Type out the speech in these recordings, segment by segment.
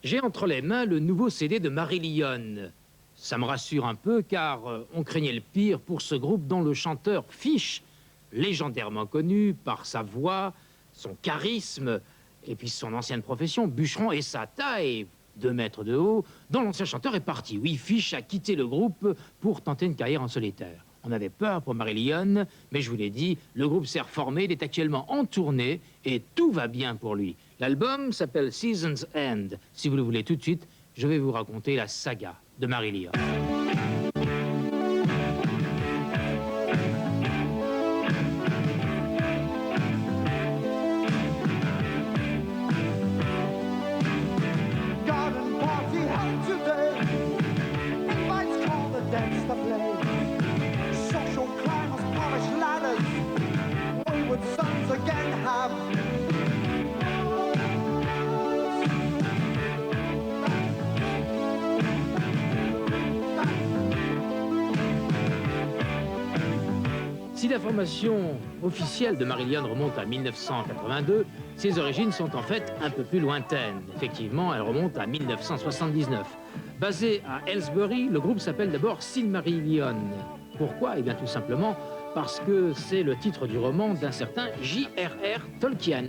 J'ai entre les mains le nouveau CD de Marillion. Ça me rassure un peu car on craignait le pire pour ce groupe dont le chanteur Fish, légendairement connu par sa voix, son charisme et puis son ancienne profession, bûcheron, et sa taille, 2 mètres de haut, dont l'ancien chanteur est parti. Oui, Fish a quitté le groupe pour tenter une carrière en solitaire. On avait peur pour Marillion, mais je vous l'ai dit, le groupe s'est reformé, il est actuellement en tournée et tout va bien pour lui. L'album s'appelle Season's End. Si vous le voulez tout de suite, je vais vous raconter la saga de Marillion. Si la formation officielle de Marillion remonte à 1982, ses origines sont en fait un peu plus lointaines. Effectivement, elles remontent à 1979. Basé à Aylesbury, le groupe s'appelle d'abord Silmarillion. Pourquoi? Eh bien tout simplement parce que c'est le titre du roman d'un certain J.R.R. Tolkien.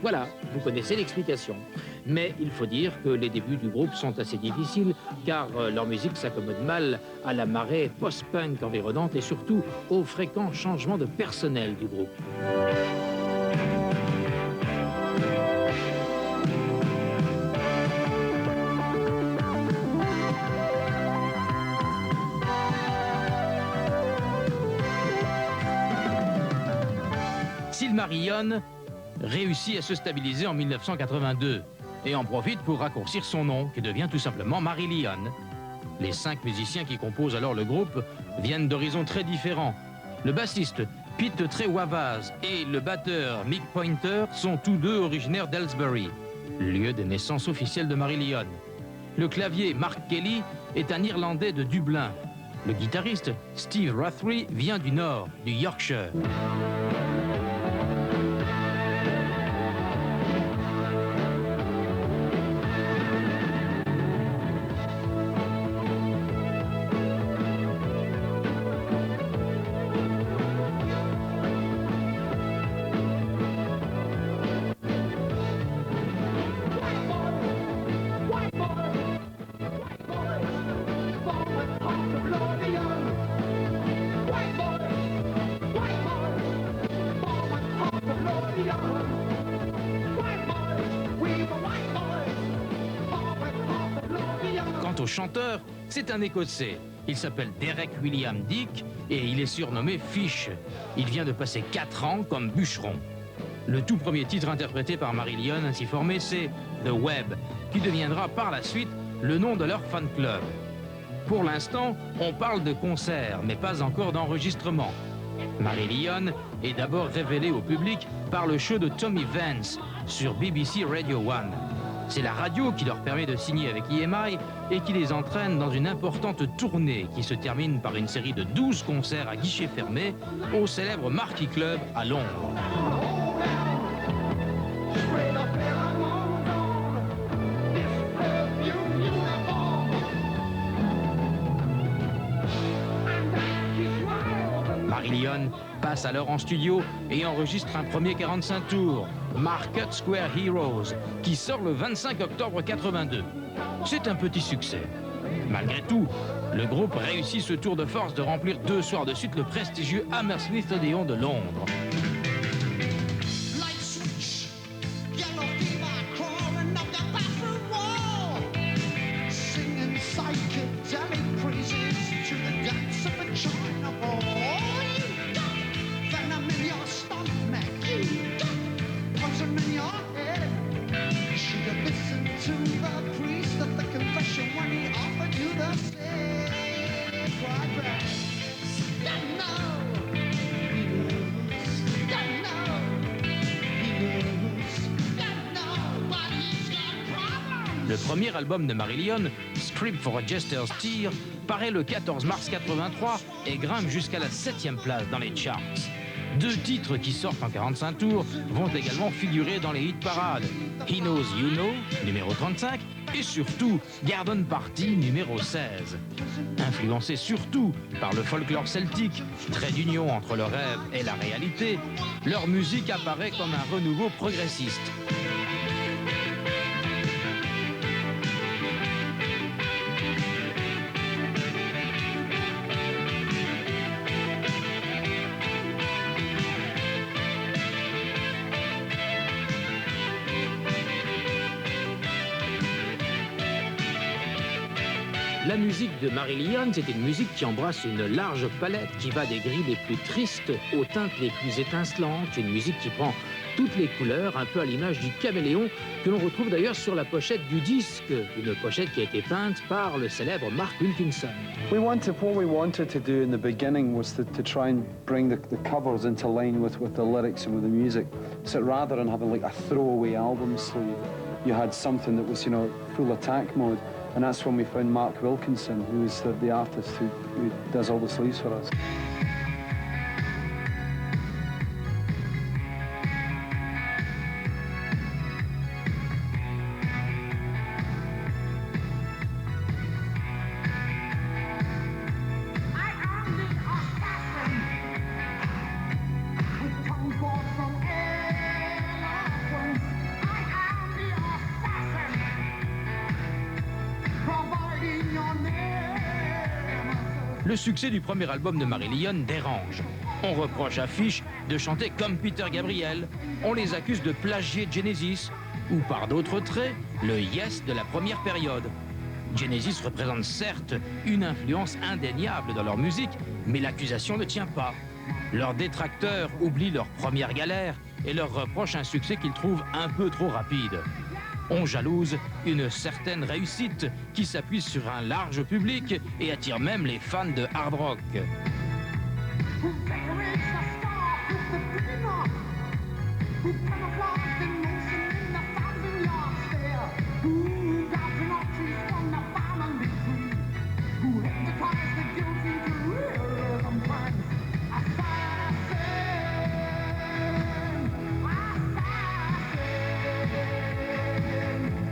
Voilà, vous connaissez l'explication. Mais il faut dire que les débuts du groupe sont assez difficiles, car leur musique s'accommode mal à la marée post-punk environnante et surtout aux fréquents changements de personnel du groupe. Silmarillion réussit à se stabiliser en 1982 et en profite pour raccourcir son nom, qui devient tout simplement Marillion. Les 5 musiciens qui composent alors le groupe viennent d'horizons très différents. Le bassiste Pete Trewavaz et le batteur Mick Pointer sont tous deux originaires d'Aylesbury, lieu de naissance officielle de Marillion. Le clavier Mark Kelly est un Irlandais de Dublin. Le guitariste Steve Rothery vient du nord, du Yorkshire. Quant au chanteur, c'est un Écossais. Il s'appelle Derek William Dick et il est surnommé Fish. Il vient de passer 4 ans comme bûcheron. Le tout premier titre interprété par Marillion ainsi formé, c'est The Web, qui deviendra par la suite le nom de leur fan club. Pour l'instant, on parle de concert, mais pas encore d'enregistrement. Marillion est d'abord révélé au public par le show de Tommy Vance sur BBC Radio 1. C'est la radio qui leur permet de signer avec EMI et qui les entraîne dans une importante tournée qui se termine par une série de 12 concerts à guichet fermé au célèbre Marquee Club à Londres. Marillion passe alors en studio et enregistre un premier 45 tours, Market Square Heroes, qui sort le 25 octobre 82. C'est un petit succès. Malgré tout, le groupe réussit ce tour de force de remplir 2 soirs de suite le prestigieux Hammersmith Odeon de Londres. Le premier album de Marillion, Script for a Jester's Tear, paraît le 14 mars 83 et grimpe jusqu'à la 7e place dans les charts. Deux titres qui sortent en 45 tours vont également figurer dans les hit parades. He Knows You Know, numéro 35, et surtout Garden Party, numéro 16. Influencés surtout par le folklore celtique, trait d'union entre le rêve et la réalité, leur musique apparaît comme un renouveau progressiste. La musique de Marillion, c'est une musique qui embrasse une large palette, qui va des grilles les plus tristes aux teintes les plus étincelantes, une musique qui prend toutes les couleurs, un peu à l'image du caméléon, que l'on retrouve d'ailleurs sur la pochette du disque, une pochette qui a été peinte par le célèbre Mark Wilkinson. What we wanted to do in the beginning was to try and bring the covers into line with the lyrics and with the music. So rather than having like a throwaway album sleeve, you had something that was, you know, full attack mode. And that's when we found Mark Wilkinson, who is the artist who does all the sleeves for us. Le succès du premier album de Marillion dérange. On reproche à Fish de chanter comme Peter Gabriel, on les accuse de plagier Genesis, ou par d'autres traits, le Yes de la première période. Genesis représente certes une influence indéniable dans leur musique, mais l'accusation ne tient pas. Leurs détracteurs oublient leur première galère et leur reprochent un succès qu'ils trouvent un peu trop rapide. On jalouse une certaine réussite qui s'appuie sur un large public et attire même les fans de hard rock.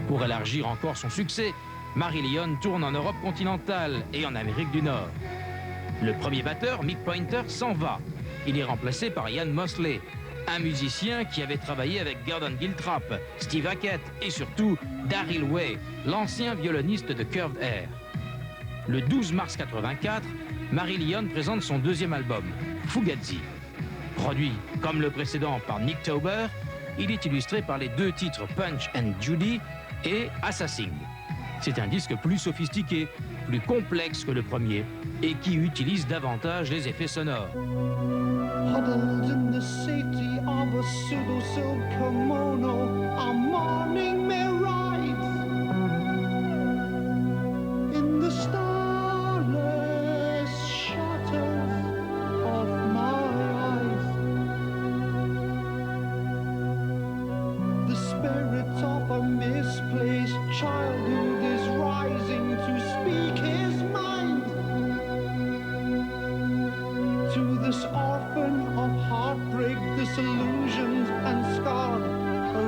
Pour élargir encore son succès, Marillion tourne en Europe continentale et en Amérique du Nord. Le premier batteur, Mick Pointer, s'en va. Il est remplacé par Ian Mosley, un musicien qui avait travaillé avec Gordon Giltrap, Steve Hackett et surtout Daryl Way, l'ancien violoniste de Curved Air. Le 12 mars 1984, Marillion présente son deuxième album, Fugazi. Produit comme le précédent par Nick Tauber, il est illustré par les deux titres Punch and Judy et Assassin. C'est un disque plus sophistiqué, plus complexe que le premier et qui utilise davantage les effets sonores. Huddled in the safety of a pseudo-silk kimono, our morning may rise in the starless shadows of my eyes. The spirit of a misplaced childhood is rising to speak his mind to this orphan of heartbreak, disillusioned and scarred, a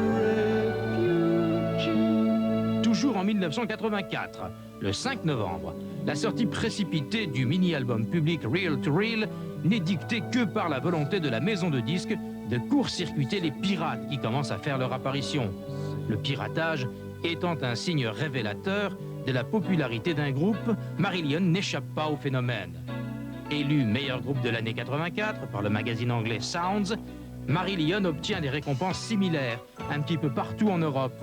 refugee. Toujours en 1984, le 5 novembre, la sortie précipitée du mini-album public Reel to Reel n'est dictée que par la volonté de la maison de disques de court-circuiter les pirates qui commencent à faire leur apparition. Le piratage étant un signe révélateur de la popularité d'un groupe, Marillion n'échappe pas au phénomène. Élu meilleur groupe de l'année 84 par le magazine anglais Sounds, Marillion obtient des récompenses similaires un petit peu partout en Europe.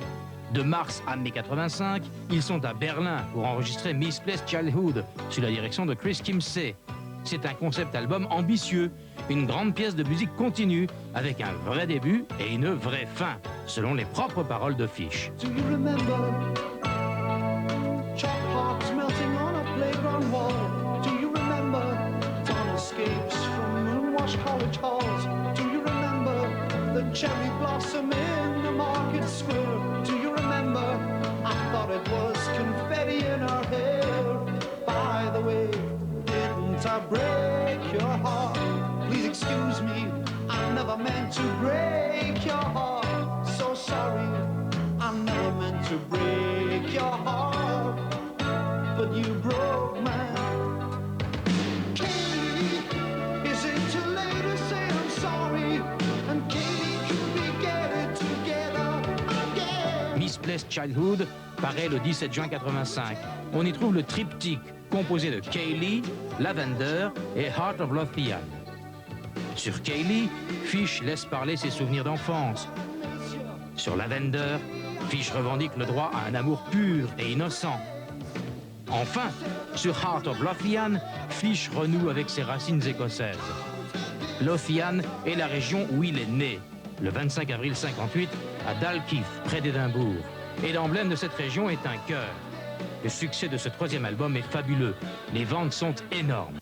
De mars à mai 85, ils sont à Berlin pour enregistrer Misplaced Childhood sous la direction de Chris Kimsey. C'est un concept album ambitieux, une grande pièce de musique continue avec un vrai début et une vraie fin, selon les propres paroles de Fish. Do you remember chalk hearts melting on a playground wall? Do you remember dawn escapes from moon-washed college halls? Do you remember the cherry blossom in the market square? Do you remember I thought it was confetti in her hair? By the way, didn't I break your heart? Please excuse me, meant to break your heart. So sorry, I never meant to break your heart, but you broke mine. Katie, is it too late to say I'm sorry? And Katie, could we get it together again? Misplaced Childhood paraît le 17 juin 85. On y trouve le triptyque composé de Kaylee, Lavender et Heart of Lothian. Sur Kaylee, Fish laisse parler ses souvenirs d'enfance. Sur Lavender, Fish revendique le droit à un amour pur et innocent. Enfin, sur Heart of Lothian, Fish renoue avec ses racines écossaises. Lothian est la région où il est né, le 25 avril 58, à Dalkeith, près d'Édimbourg. Et l'emblème de cette région est un cœur. Le succès de ce troisième album est fabuleux. Les ventes sont énormes.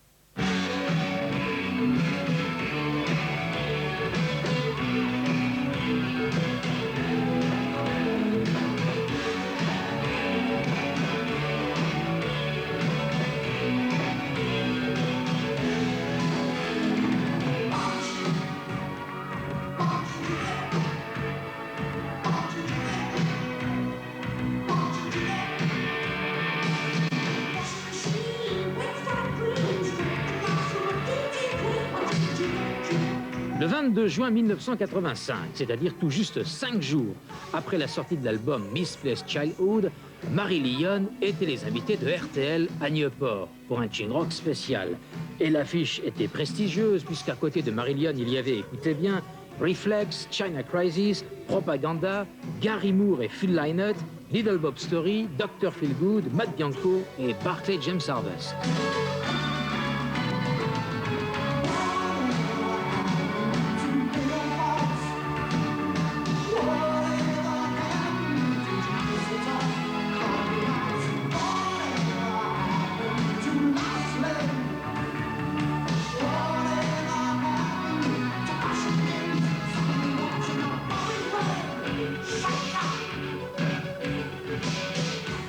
Le 22 juin 1985, c'est-à-dire tout juste 5 jours après la sortie de l'album Misplaced Childhood, Marillion était les invités de RTL à Nieuport pour un Chin Rock spécial. Et l'affiche était prestigieuse puisqu'à côté de Marillion, il y avait, écoutez bien, Reflex, China Crisis, Propaganda, Gary Moore et Phil Lynott, Little Bob Story, Dr. Feelgood, Matt Bianco et Barclay James Harvest.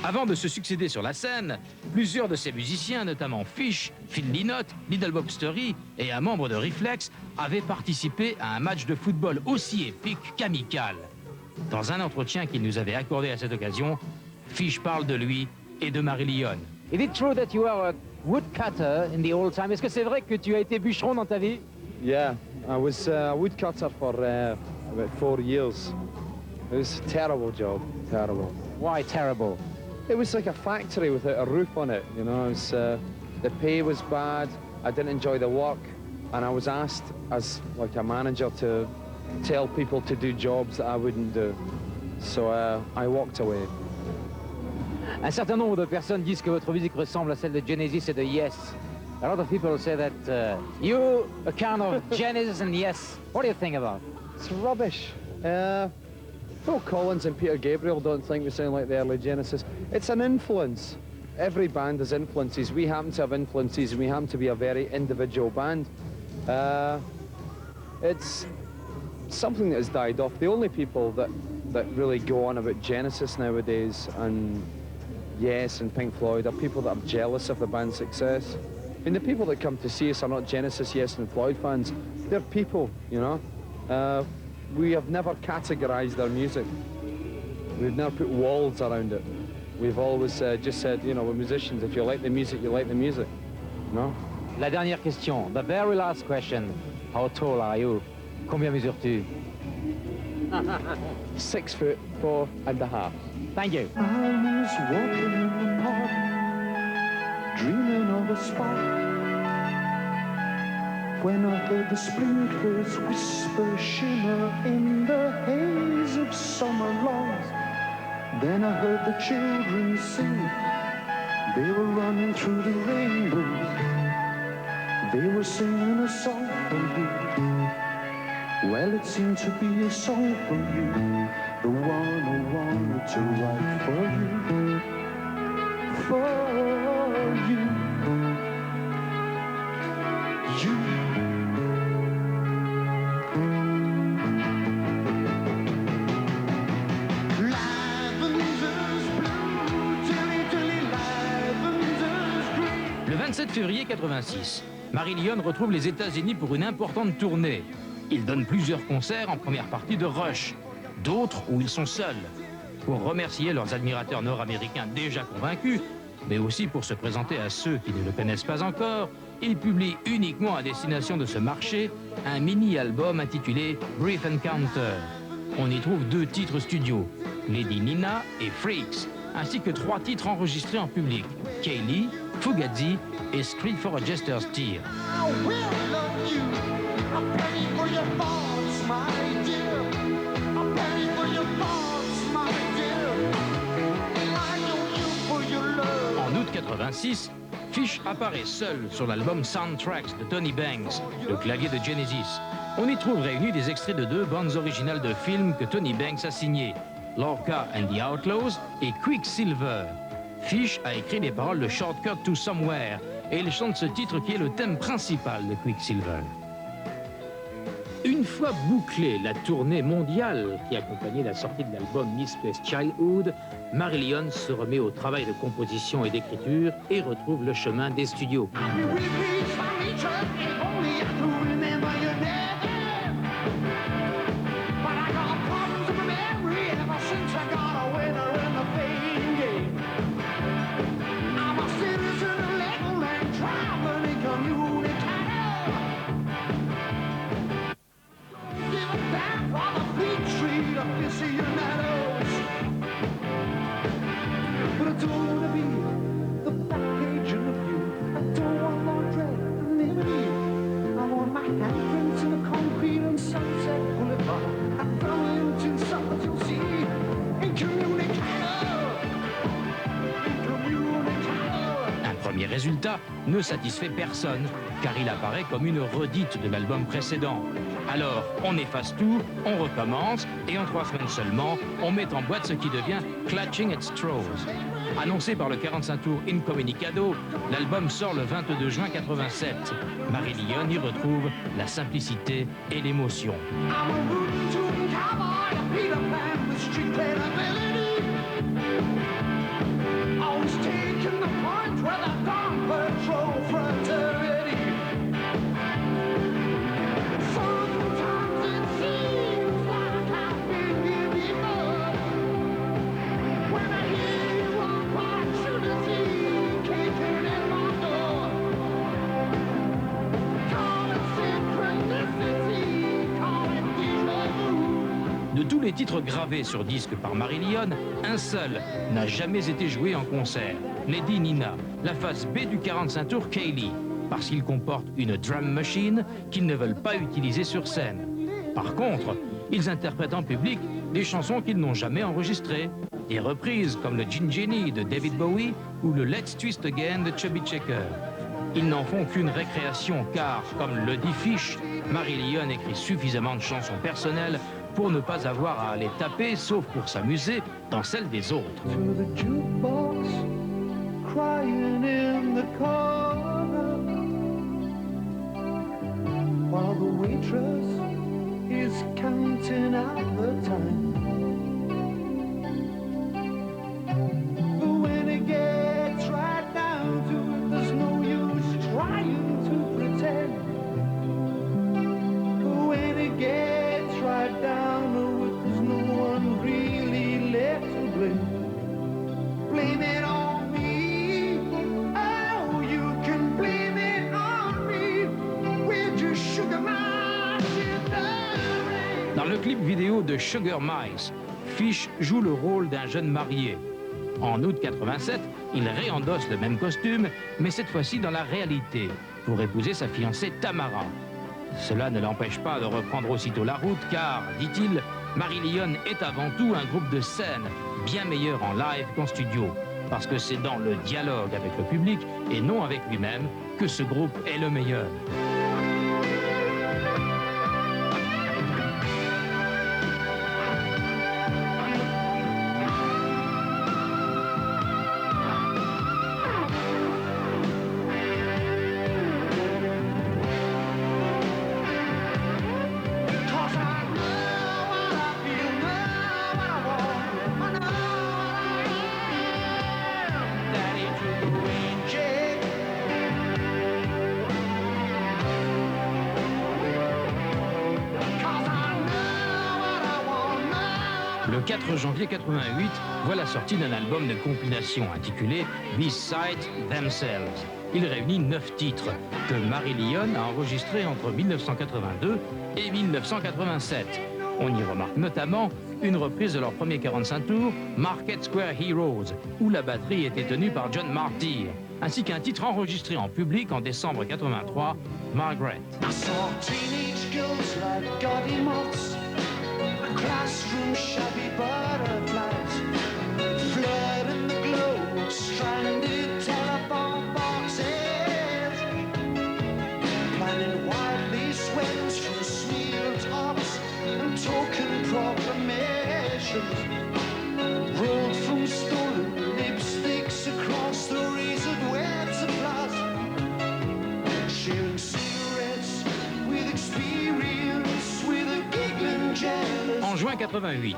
Avant de se succéder sur la scène, plusieurs de ces musiciens, notamment Fish, Phil Lynott, Little Bob Story et un membre de Reflex, avaient participé à un match de football aussi épique qu'amical. Dans un entretien qu'il nous avait accordé à cette occasion, Fish parle de lui et de Marillion. Is it true that you are a woodcutter in the old time? Est-ce que c'est vrai que tu as été bûcheron dans ta vie? Yeah, I was a woodcutter for about 4 years. It was a terrible job, terrible. Why terrible? It was like a factory without a roof on it, you know. It was, the pay was bad, I didn't enjoy the work, and I was asked as like a manager to tell people to do jobs that I wouldn't do. So I walked away. Un certain nombre de personnes disent que votre musique ressemble à celle de Genesis et de Yes. A lot of people say that you a kind of Genesis and Yes. What do you think about? It's rubbish. Phil Collins and Peter Gabriel don't think we sound like the early Genesis. It's an influence. Every band has influences. We happen to have influences, and we happen to be a very individual band. It's something that has died off. The only people that really go on about Genesis nowadays and Yes and Pink Floyd are people that are jealous of the band's success. I mean, the people that come to see us are not Genesis, Yes and Floyd fans. They're people, you know. We have never categorized our music. We've never put walls around it. We've always just said, you know, we're musicians. If you like the music, you like the music. No? La dernière question, the very last question. How tall are you? Combien mesures-tu? 6'4.5". Thank you. I was walking in the park, dreaming of a spot, when I heard the sprinklers whisper, shimmer in the haze of summer lawns. Then I heard the children sing. They were running through the rainbows. They were singing a song for you. Well, it seemed to be a song for you, the one I wanted to write for you, for you, you. Le 27 février 86, Marillion retrouve les États-Unis pour une importante tournée. Ils donnent plusieurs concerts en première partie de Rush, d'autres où ils sont seuls, pour remercier leurs admirateurs nord-américains déjà convaincus, mais aussi pour se présenter à ceux qui ne le connaissent pas encore. Ils publient uniquement à destination de ce marché un mini-album intitulé Brief Encounter. On y trouve 2 titres studio, Lady Nina et Freaks, ainsi que 3 titres enregistrés en public, Kaylee, Fugazi et Street for a Jester's Tear. En août 86, Fish apparaît seul sur l'album Soundtracks de Tony Banks, le clavier de Genesis. On y trouve réunis des extraits de 2 bandes originales de films que Tony Banks a signés, Lorca and the Outlaws et Quicksilver. Fish a écrit les paroles de Shortcut to Somewhere et il chante ce titre qui est le thème principal de Quicksilver. Une fois bouclée la tournée mondiale qui accompagnait la sortie de l'album Misplaced Childhood, Marillion se remet au travail de composition et d'écriture et retrouve le chemin des studios. Résultat ne satisfait personne, car il apparaît comme une redite de l'album précédent. Alors, on efface tout, on recommence, et en 3 semaines seulement, on met en boîte ce qui devient Clutching at Straws. Annoncé par le 45 tours Incommunicado, l'album sort le 22 juin 87. Marillion y retrouve la simplicité et l'émotion. De tous les titres gravés sur disque par Marillion, un seul n'a jamais été joué en concert, Lady Nina, la face B du 45 tours Kaylee, parce qu'il comporte une drum machine qu'ils ne veulent pas utiliser sur scène. Par contre, ils interprètent en public des chansons qu'ils n'ont jamais enregistrées, des reprises comme le Gin Genie de David Bowie ou le Let's Twist Again de Chubby Checker. Ils n'en font qu'une récréation car, comme le dit Fish, Marillion écrit suffisamment de chansons personnelles pour ne pas avoir à aller taper, sauf pour s'amuser, dans celles des autres. Crying in the corner while the waitress is counting out the time. But when it gets right down to it, there's no use trying to pretend. But when it gets right down to it, there's no one really left to blame. Blame it on Dans le clip vidéo de Sugar Mice, Fish joue le rôle d'un jeune marié. En août 87, il réendosse le même costume, mais cette fois-ci dans la réalité, pour épouser sa fiancée Tamara. Cela ne l'empêche pas de reprendre aussitôt la route, car, dit-il, Marillion est avant tout un groupe de scène, bien meilleur en live qu'en studio, parce que c'est dans le dialogue avec le public, et non avec lui-même, que ce groupe est le meilleur. 4 janvier 88 voit la sortie d'un album de compilation intitulé Besides Themselves. Il réunit 9 titres que Marillion a enregistrés entre 1982 et 1987. On y remarque notamment une reprise de leur premier 45 tours, Market Square Heroes, où la batterie était tenue par John Martyr, ainsi qu'un titre enregistré en public en décembre 83, Margaret. I saw teenage girls like gaudy moths, a classroom shabby butterflies, flood in the glow of stranded telephone boxes, planning wildly sweats from smeared tops and token proclamations, rolled from stolen lipsticks across the razored webs of glass, sharing cigarettes with experience, with a giggling jealous. En juin 88,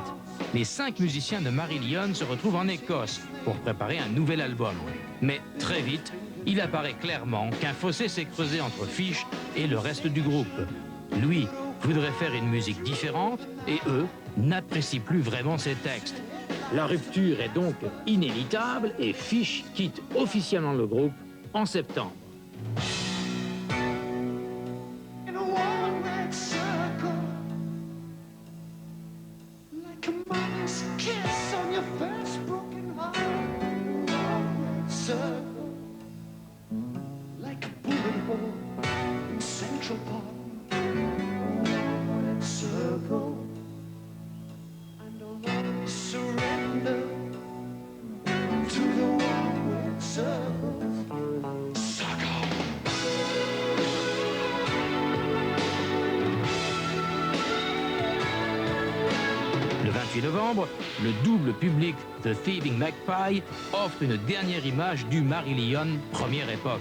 les 5 musiciens de Marillion se retrouvent en Écosse pour préparer un nouvel album. Mais très vite, il apparaît clairement qu'un fossé s'est creusé entre Fish et le reste du groupe. Lui voudrait faire une musique différente et eux n'apprécient plus vraiment ses textes. La rupture est donc inévitable et Fish quitte officiellement le groupe en septembre. In a one-red circle, like a mother's kiss on your first broken heart. One-red circle, like a bullet hole in Central Park. One-red circle, and a love surrender to the one-red circle. Sucker. Le 28 novembre, le double public The Thieving Magpie offre une dernière image du Marillion première époque.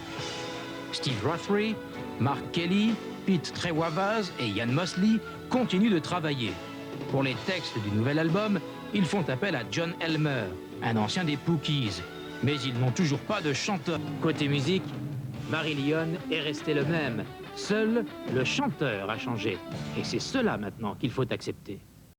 Steve Rothery, Mark Kelly, Pete Trewavas et Ian Mosley continuent de travailler. Pour les textes du nouvel album, ils font appel à John Elmer, un ancien des Pookies. Mais ils n'ont toujours pas de chanteur. Côté musique, Marillion est resté le même. Seul le chanteur a changé. Et c'est cela maintenant qu'il faut accepter.